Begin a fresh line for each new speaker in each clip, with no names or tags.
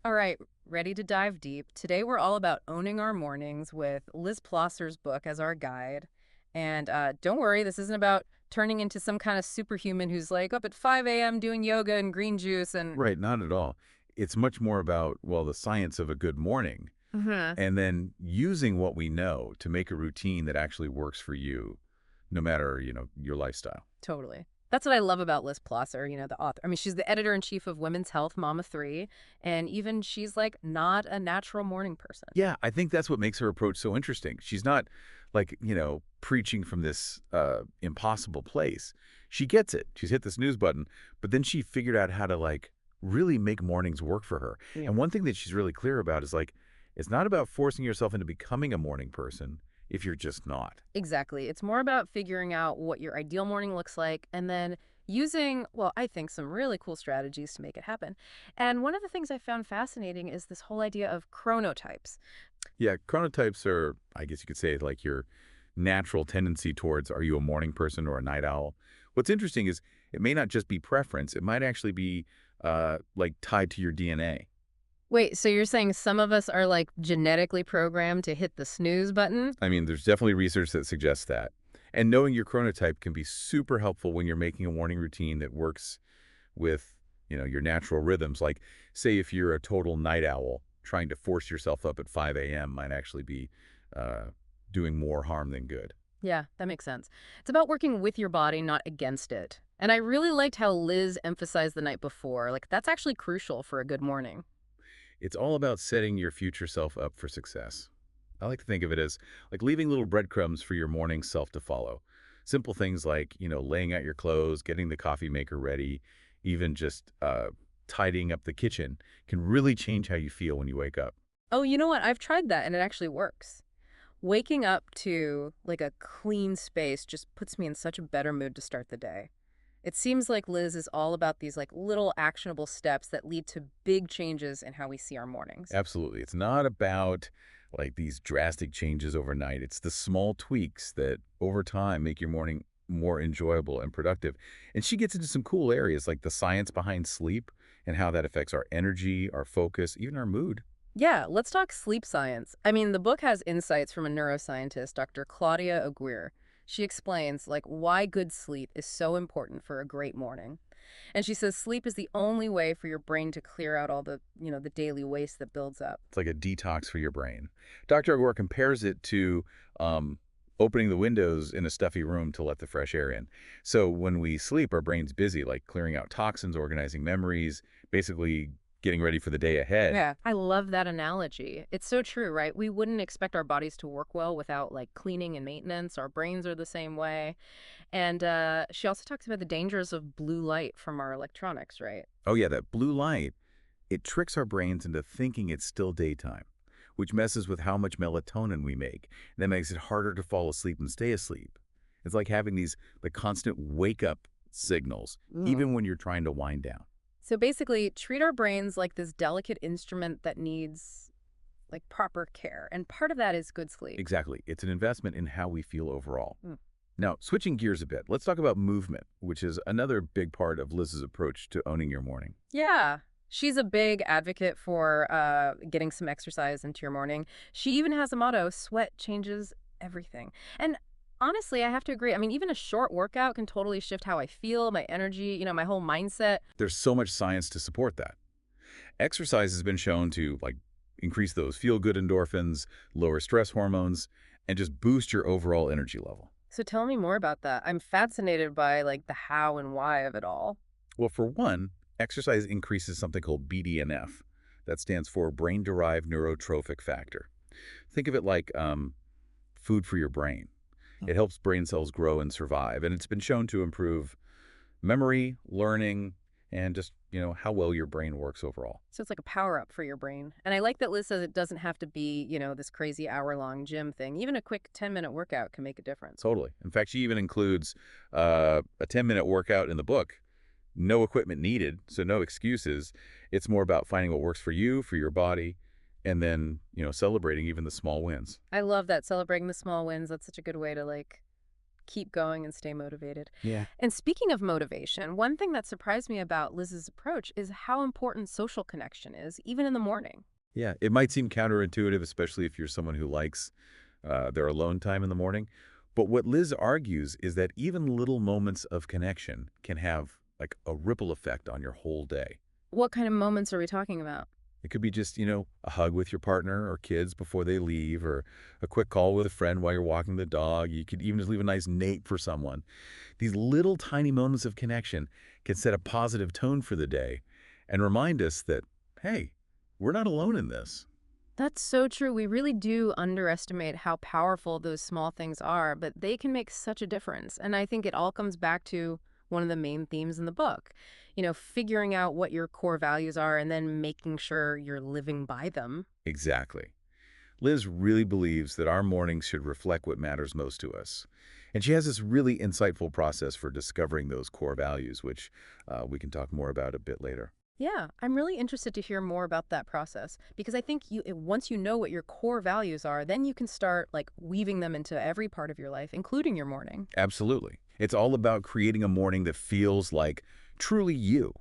All right, ready to dive deep. Today we're all about owning our mornings with Liz Plosser's book as our guide. And don't worry, this isn't about turning into some kind of superhuman who's like up at 5 a.m. doing yoga and green juice and
Right, not at all. It's much more about, well, the science of a good morning
Mhm.
and then using what we know to make a routine that actually works for you, no matter, your lifestyle.
Totally. That's what I love about Liz Plosser, the author. I mean, she's the editor-in-chief of Women's Health, Mama 3, and even she's like not a natural morning person.
Yeah, I think that's what makes her approach so interesting. She's not like, preaching from this impossible place. She gets it. She's hit the snooze button, but then she figured out how to like really make mornings work for her. And one thing that she's really clear about is like, it's not about forcing yourself into becoming a morning person if you're just not.
Exactly. It's more about figuring out what your ideal morning looks like and then using, well, I think some really cool strategies to make it happen. And one of the things I found fascinating is this whole idea of chronotypes.
Yeah, chronotypes are, I guess you could say, like your natural tendency towards are you a morning person or a night owl? What's interesting is it may not just be preference, it might actually be like tied to your DNA.
Wait, so you're saying some of us are like genetically programmed to hit the snooze button?
I mean, there's definitely research that suggests that. And knowing your chronotype can be super helpful when you're making a morning routine that works with, your natural rhythms. Like, say if you're a total night owl, trying to force yourself up at 5 a.m. might actually be uh, doing more harm than good.
Yeah, that makes sense. It's about working with your body, not against it. And I really liked how Liz emphasized the night before. Like, that's actually crucial for a good morning.
It's all about setting your future self up for success. I like to think of it as like leaving little breadcrumbs for your morning self to follow. Simple things like, laying out your clothes, getting the coffee maker ready, even just tidying up the kitchen can really change how you feel when you wake up.
Oh, you know what? I've tried that and it actually works. Waking up to like a clean space just puts me in such a better mood to start the day. It seems like Liz is all about these like little actionable steps that lead to big changes in how we see our mornings.
Absolutely. It's not about like these drastic changes overnight. It's the small tweaks that over time make your morning more enjoyable and productive. And she gets into some cool areas like the science behind sleep and how that affects our energy, our focus, even our mood.
Yeah, let's talk sleep science. I mean, the book has insights from a neuroscientist, Dr. Claudia Aguirre. She explains like why good sleep is so important for a great morning. And she says sleep is the only way for your brain to clear out all the daily waste that builds up.
It's like a detox for your brain. Dr. Agor compares it to um, opening the windows in a stuffy room to let the fresh air in. So when we sleep, our brain's busy, like clearing out toxins, organizing memories, basically getting ready for the day ahead.
Yeah, I love that analogy. It's so true, right? We wouldn't expect our bodies to work well without like cleaning and maintenance. Our brains are the same way. And she also talks about the dangers of blue light from our electronics, right?
Oh yeah, that blue light, it tricks our brains into thinking it's still daytime, which messes with how much melatonin we make. And that makes it harder to fall asleep and stay asleep. It's like having the constant wake up signals, even when you're trying to wind down.
So basically, treat our brains like this delicate instrument that needs like proper care. And part of that is good sleep.
Exactly. It's an investment in how we feel overall.
Mm.
Now, switching gears a bit, let's talk about movement, which is another big part of Liz's approach to owning your morning.
Yeah. She's a big advocate for getting some exercise into your morning. She even has a motto, sweat changes everything. And honestly, I have to agree. I mean, even a short workout can totally shift how I feel, my energy, my whole mindset.
There's so much science to support that. Exercise has been shown to like increase those feel-good endorphins, lower stress hormones, and just boost your overall energy level.
So tell me more about that. I'm fascinated by like the how and why of it all.
Well, for one, exercise increases something called BDNF. That stands for brain-derived neurotrophic factor. Think of it like food for your brain. It helps brain cells grow and survive, and it's been shown to improve memory, learning, and just, how well your brain works overall.
So it's like a power up for your brain. And I like that Liz says it doesn't have to be, this crazy hour-long gym thing. Even a quick 10-minute workout can make a difference.
Totally. In fact, she even includes a 10-minute workout in the book. No equipment needed, so no excuses. It's more about finding what works for you, for your body, and then, celebrating even the small wins.
I love that, celebrating the small wins. That's such a good way to like keep going and stay motivated.
Yeah.
And speaking of motivation, one thing that surprised me about Liz's approach is how important social connection is, even in the morning.
Yeah, it might seem counterintuitive, especially if you're someone who likes their alone time in the morning. But what Liz argues is that even little moments of connection can have like a ripple effect on your whole day.
What kind of moments are we talking about?
It could be just, a hug with your partner or kids before they leave, or a quick call with a friend while you're walking the dog. You could even just leave a nice note for someone. These little tiny moments of connection can set a positive tone for the day and remind us that, hey, we're not alone in this.
That's so true. We really do underestimate how powerful those small things are, but they can make such a difference. And I think it all comes back to one of the main themes in the book. Figuring out what your core values are and then making sure you're living by them.
Exactly. Liz really believes that our mornings should reflect what matters most to us. And she has this really insightful process for discovering those core values, which we can talk more about a bit later.
Yeah, I'm really interested to hear more about that process because I think once you know what your core values are, then you can start like weaving them into every part of your life, including your morning.
Absolutely. It's all about creating a morning that feels like truly you,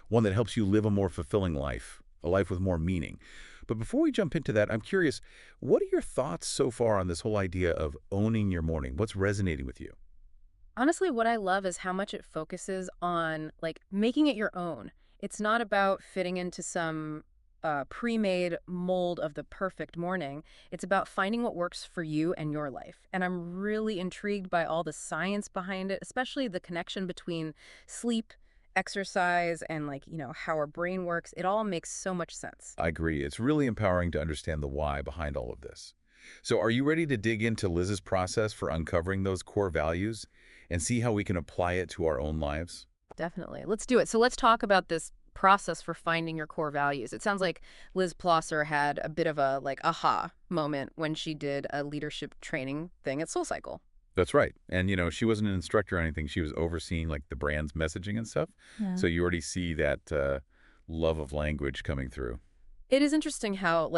one that helps you live a more fulfilling life, a life with more meaning. But before we jump into that, I'm curious, what are your thoughts so far on this whole idea of owning your morning? What's resonating with you?
Honestly, what I love is how much it focuses on like making it your own. It's not about fitting into some pre-made mold of the perfect morning. It's about finding what works for you and your life. And I'm really intrigued by all the science behind it, especially the connection between sleep, exercise, and how our brain works. It all makes so much sense.
I agree. It's really empowering to understand the why behind all of this. So are you ready to dig into Liz's process for uncovering those core values and see how we can apply it to our own lives?
Definitely. Let's do it. So let's talk about this process for finding your core values. It sounds like Liz Plosser had a bit of a aha moment when she did a leadership training thing at SoulCycle.
That's right. And, she wasn't an instructor or anything. She was overseeing, like, the brand's messaging and stuff.
Yeah.
So you already see that love of language coming through.
It is interesting how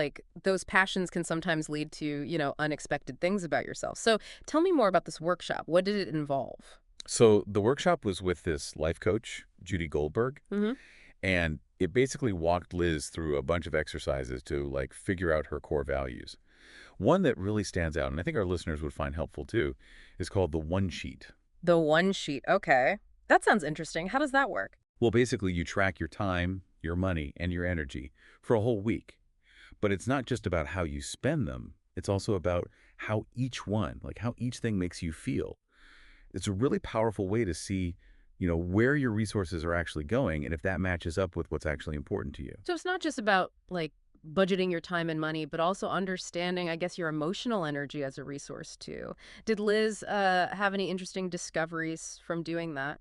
those passions can sometimes lead to, unexpected things about yourself. So tell me more about this workshop. What did it involve?
So the workshop was with this life coach, Judy Goldberg,
Hmm.
and it basically walked Liz through a bunch of exercises to, like, figure out her core values. One that really stands out, and I think our listeners would find helpful too, is called the one sheet.
The one sheet. Okay. That sounds interesting. How does that work?
Well, basically, you track your time, your money, and your energy for a whole week. But it's not just about how you spend them. It's also about how how each thing makes you feel. It's a really powerful way to see, where your resources are actually going and if that matches up with what's actually important to you.
So it's not just about budgeting your time and money, but also understanding, I guess, your emotional energy as a resource too. Did Liz have any interesting discoveries from doing that?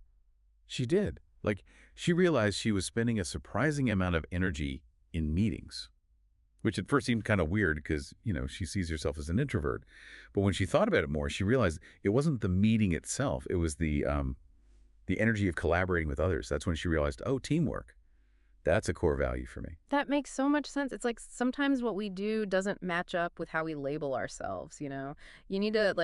She did. Like, she realized she was spending a surprising amount of energy in meetings, which at first seemed kind of weird because, she sees herself as an introvert. But when she thought about it more, she realized it wasn't the meeting itself. It was the energy of collaborating with others. That's when she realized, oh, teamwork. That's a core value for me.
That makes so much sense. It's like sometimes what we do doesn't match up with how we label ourselves. You need to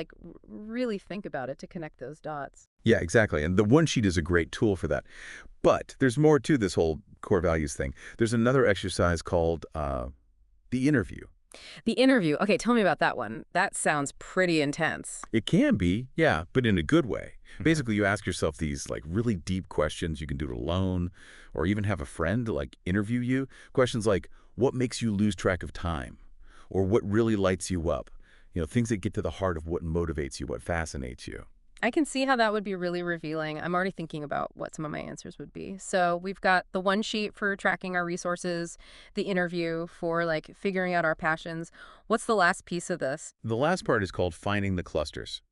really think about it to connect those dots.
Yeah, exactly. And the one sheet is a great tool for that. But there's more to this whole core values thing. There's another exercise called the interview.
The interview. Okay, tell me about that one. That sounds pretty intense.
It can be, yeah, but in a good way. Basically, you ask yourself these really deep questions. You can do it alone or even have a friend interview you. Questions like, what makes you lose track of time? Or what really lights you up? Things that get to the heart of what motivates you, what fascinates you.
I can see how that would be really revealing. I'm already thinking about what some of my answers would be. So we've got the one sheet for tracking our resources, the interview for figuring out our passions. What's the last piece of this?
The last part is called finding the clusters.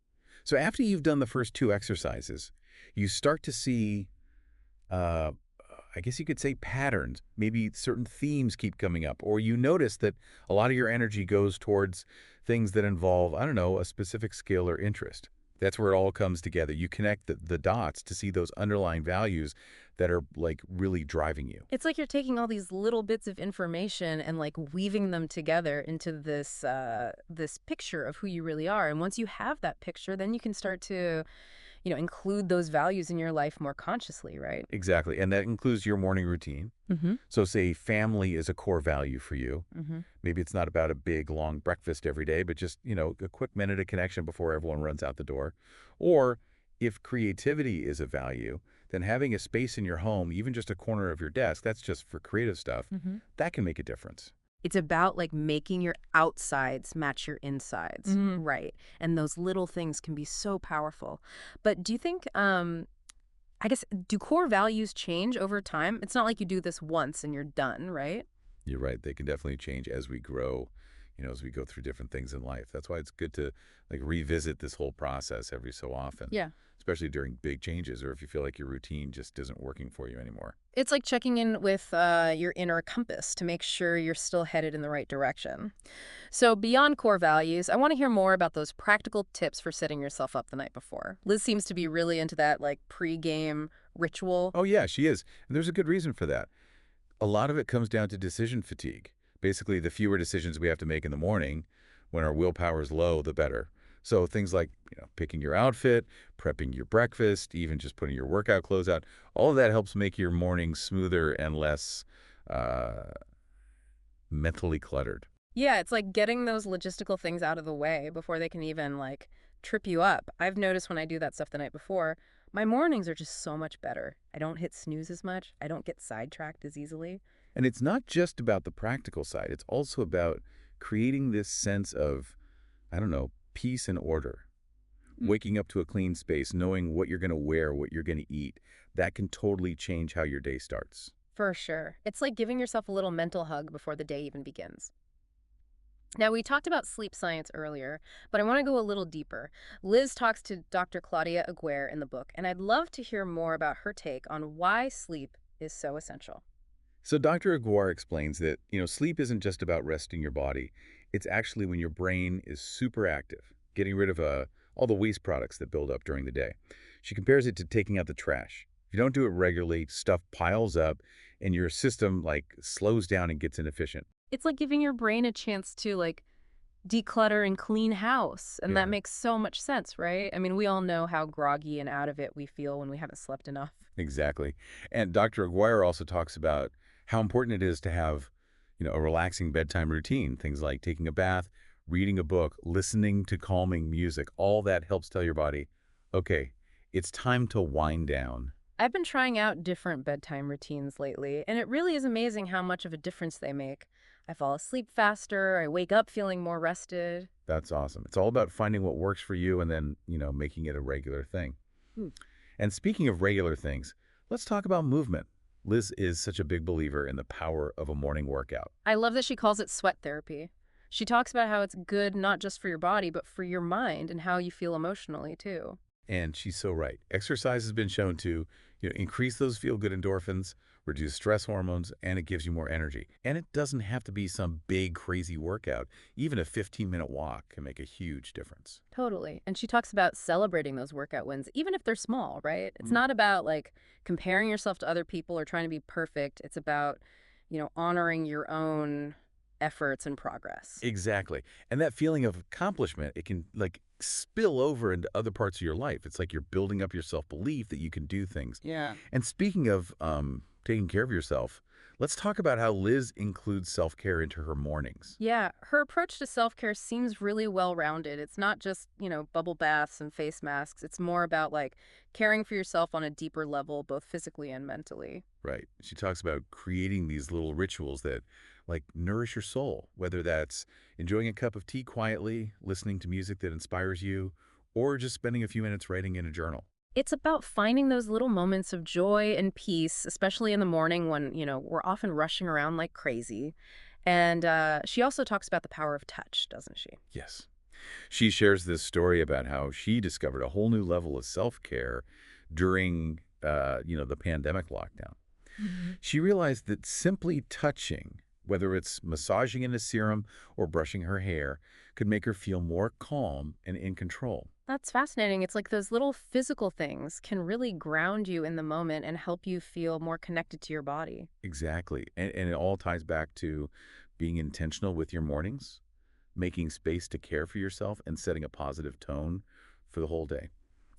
So after you've done the first two exercises, you start to see, I guess you could say patterns. Maybe certain themes keep coming up, or you notice that a lot of your energy goes towards things that involve, I don't know, a specific skill or interest. That's where it all comes together. You connect the dots to see those underlying values that are like really driving you.
It's like you're taking all these little bits of information and like weaving them together into this picture of who you really are. And once you have that picture, then you can start to, include those values in your life more consciously, right?
Exactly. And that includes your morning routine.
Mm-hmm.
So say family is a core value for you.
Mm-hmm.
Maybe it's not about a big, long breakfast every day, but just, a quick minute of connection before everyone runs out the door. Or if creativity is a value, then having a space in your home, even just a corner of your desk, that's just for creative stuff,
Mm-hmm.
that can make a difference.
It's about like making your outsides match your insides, right? And those little things can be so powerful. But do you think, I guess, do core values change over time? It's not like you do this once and you're done, right?
You're right. They can definitely change as we grow, as we go through different things in life. That's why it's good to like revisit this whole process every so often,
Yeah.
especially during big changes or if you feel like your routine just isn't working for you anymore.
It's like checking in with your inner compass to make sure you're still headed in the right direction. So, beyond core values, I want to hear more about those practical tips for setting yourself up the night before. Liz seems to be really into that like pre-game ritual.
Oh, yeah, she is. And there's a good reason for that. A lot of it comes down to decision fatigue. Basically, the fewer decisions we have to make in the morning, when our willpower is low, the better. So things like, picking your outfit, prepping your breakfast, even just putting your workout clothes out, all of that helps make your morning smoother and less uh, mentally cluttered.
Yeah, it's like getting those logistical things out of the way before they can even like trip you up. I've noticed when I do that stuff the night before, my mornings are just so much better. I don't hit snooze as much. I don't get sidetracked as easily.
And it's not just about the practical side. It's also about creating this sense of, I don't know, peace and order. Waking up to a clean space, knowing what you're going to wear, what you're going to eat, that can totally change how your day starts.
For sure. It's like giving yourself a little mental hug before the day even begins. Now, we talked about sleep science earlier, but I want to go a little deeper. Liz talks to Dr. Claudia Aguirre in the book, and I'd love to hear more about her take on why sleep is so essential.
So Dr. Aguirre explains that, sleep isn't just about resting your body. It's actually when your brain is super active, getting rid of all the waste products that build up during the day. She compares it to taking out the trash. If you don't do it regularly, stuff piles up and your system like slows down and gets inefficient.
It's like giving your brain a chance to like declutter and clean house, and that
Yeah,
makes so much sense, right? I mean, we all know how groggy and out of it we feel when we haven't slept enough.
exactly. And Dr. Aguirre also talks about how important it is to have, a relaxing bedtime routine. Things like taking a bath, reading a book, listening to calming music. All that helps tell your body, okay, it's time to wind down.
I've been trying out different bedtime routines lately, and it really is amazing how much of a difference they make. I fall asleep faster, I wake up feeling more rested.
That's awesome. It's all about finding what works for you and then, making it a regular thing.
Hmm.
And speaking of regular things, let's talk about movement. Liz is such a big believer in the power of a morning workout.
I love that she calls it sweat therapy. She talks about how it's good not just for your body, but for your mind and how you feel emotionally, too.
And she's so right. Exercise has been shown to, increase those feel-good endorphins, reduce stress hormones, and it gives you more energy. And it doesn't have to be some big, crazy workout. Even a 15-minute walk can make a huge difference.
Totally. And she talks about celebrating those workout wins, even if they're small, right? It's not about like comparing yourself to other people or trying to be perfect. It's about, honoring your own efforts and progress.
Exactly. And that feeling of accomplishment, it can like spill over into other parts of your life. It's like you're building up your self-belief that you can do things.
Yeah.
And speaking of taking care of yourself, let's talk about how Liz includes self-care into her mornings.
Yeah, her approach to self-care seems really well-rounded. It's not just, bubble baths and face masks. It's more about like caring for yourself on a deeper level, both physically and mentally.
Right. She talks about creating these little rituals that like nourish your soul, whether that's enjoying a cup of tea quietly, listening to music that inspires you, or just spending a few minutes writing in a journal.
It's about finding those little moments of joy and peace, especially in the morning when, we're often rushing around like crazy. And she also talks about the power of touch, doesn't she?
Yes. She shares this story about how she discovered a whole new level of self-care during, the pandemic lockdown.
Mhm.
She realized that simply touching, whether it's massaging in a serum or brushing her hair, could make her feel more calm and in control.
That's fascinating. It's like those little physical things can really ground you in the moment and help you feel more connected to your body.
Exactly. And it all ties back to being intentional with your mornings, making space to care for yourself, and setting a positive tone for the whole day.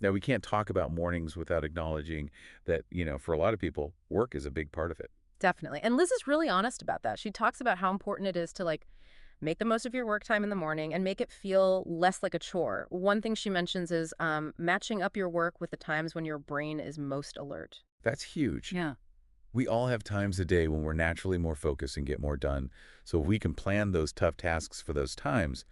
Now, we can't talk about mornings without acknowledging that, for a lot of people, work is a big part of it.
Definitely. And Liz is really honest about that. She talks about how important it is to make the most of your work time in the morning and make it feel less like a chore. One thing she mentions is matching up your work with the times when your brain is most alert.
That's huge.
Yeah.
We all have times a day when we're naturally more focused and get more done. So if we can plan those tough tasks for those times,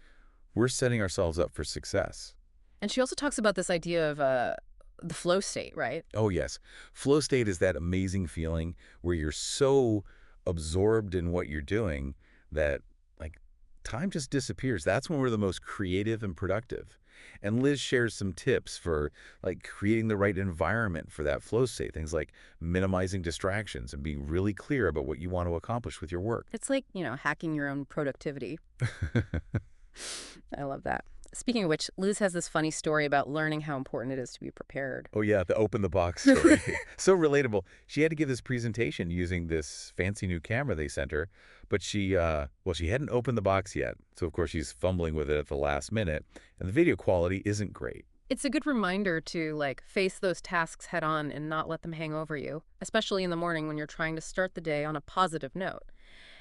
we're setting ourselves up for success.
And she also talks about this idea of the flow state, right?
Oh, yes. Flow state is that amazing feeling where you're so absorbed in what you're doing that, like, time just disappears. That's when we're the most creative and productive. And Liz shares some tips for, like, creating the right environment for that flow state. Things like minimizing distractions and being really clear about what you want to accomplish with your work.
It's like, hacking your own productivity. I love that. Speaking of which, Liz has this funny story about learning how important it is to be prepared.
Oh, yeah, the open the box story. So relatable. She had to give this presentation using this fancy new camera they sent her, but she hadn't opened the box yet. So, of course, she's fumbling with it at the last minute, and the video quality isn't great.
It's a good reminder to face those tasks head on and not let them hang over you, especially in the morning when you're trying to start the day on a positive note.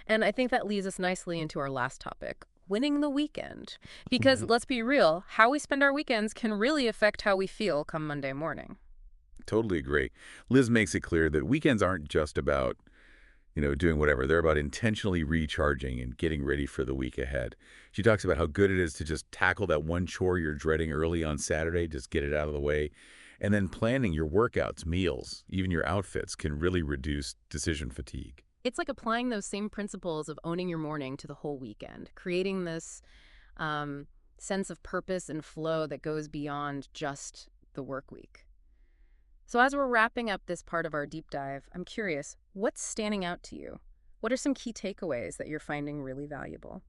And I think that leads us nicely into our last topic, winning the weekend. Because let's be real, how we spend our weekends can really affect how we feel come Monday morning.
Totally agree. Liz makes it clear that weekends aren't just about, doing whatever. They're about intentionally recharging and getting ready for the week ahead. She talks about how good it is to just tackle that one chore you're dreading early on Saturday, just get it out of the way. And then planning your workouts, meals, even your outfits can really reduce decision fatigue.
It's like applying those same principles of owning your morning to the whole weekend, creating this sense of purpose and flow that goes beyond just the work week. So as we're wrapping up this part of our deep dive, I'm curious, what's standing out to you? What are some key takeaways that you're finding really valuable?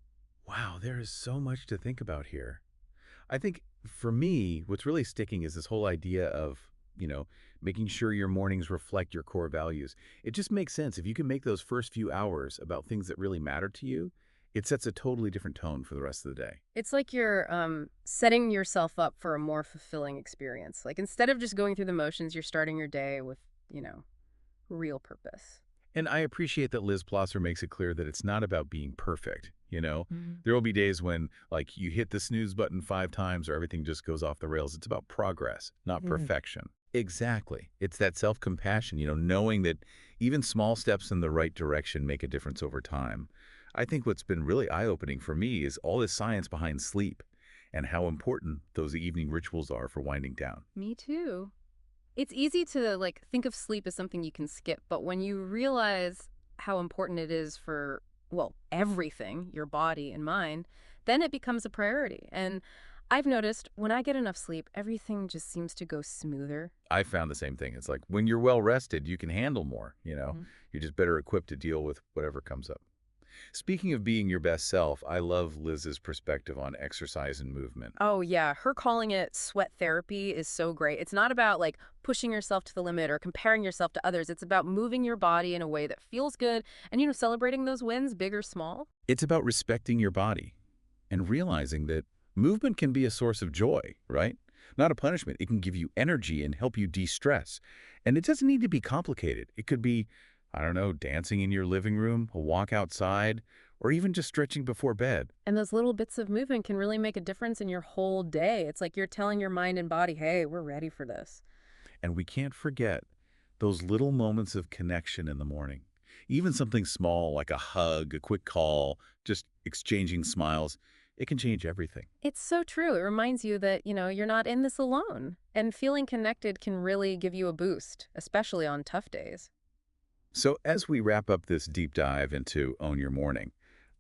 Wow, there is so much to think about here. I think for me, what's really sticking is this whole idea of, making sure your mornings reflect your core values. It just makes sense. If you can make those first few hours about things that really matter to you, it sets a totally different tone for the rest of the day.
It's like you're setting yourself up for a more fulfilling experience. Like instead of just going through the motions, you're starting your day with, real purpose.
And I appreciate that Liz Plosser makes it clear that it's not about being perfect.
Mhm.
There will be days when, like, you hit the snooze button 5 times or everything just goes off the rails. It's about progress, not perfection. Exactly. It's that self-compassion, knowing that even small steps in the right direction make a difference over time. I think what's been really eye-opening for me is all this science behind sleep and how important those evening rituals are for winding down.
Me too. It's easy to think of sleep as something you can skip, but when you realize how important it is for, well, everything, your body and mind, then it becomes a priority. And I've noticed when I get enough sleep, everything just seems to go smoother.
I found the same thing. It's like when you're well rested, you can handle more.
Mhm.
You're just better equipped to deal with whatever comes up. Speaking of being your best self, I love Liz's perspective on exercise and movement.
Oh, yeah. Her calling it sweat therapy is so great. It's not about pushing yourself to the limit or comparing yourself to others. It's about moving your body in a way that feels good and, celebrating those wins, big or small.
It's about respecting your body and realizing that movement can be a source of joy, right? Not a punishment. It can give you energy and help you de-stress. And it doesn't need to be complicated. It could be, I don't know, dancing in your living room, a walk outside, or even just stretching before bed.
And those little bits of movement can really make a difference in your whole day. It's like you're telling your mind and body, hey, we're ready for this.
And we can't forget those little moments of connection in the morning. Even something small like a hug, a quick call, just exchanging smiles, it can change everything.
It's so true. It reminds you that, you're not in this alone. And feeling connected can really give you a boost, especially on tough days.
So as we wrap up this deep dive into Own Your Morning,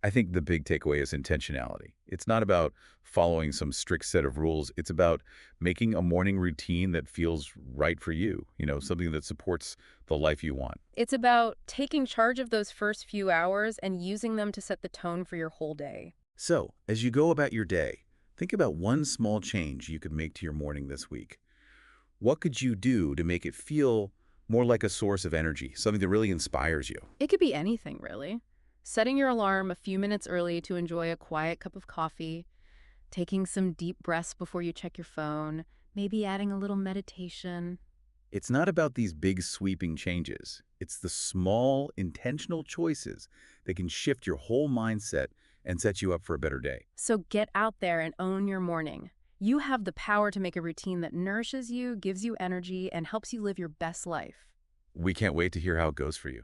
I think the big takeaway is intentionality. It's not about following some strict set of rules. It's about making a morning routine that feels right for you, something that supports the life you want.
It's about taking charge of those first few hours and using them to set the tone for your whole day.
So as you go about your day, Think about one small change you could make to your morning this week. What could you do to make it feel more like a source of energy, something that really inspires you?
It could be anything, really. Setting your alarm a few minutes early to enjoy a quiet cup of coffee, taking some deep breaths before you check your phone, maybe adding a little meditation.
It's not about these big sweeping changes. It's the small, intentional choices that can shift your whole mindset and set you up for a better day.
So get out there and own your morning. You have the power to make a routine that nourishes you, gives you energy, and helps you live your best life.
We can't wait to hear how it goes for you.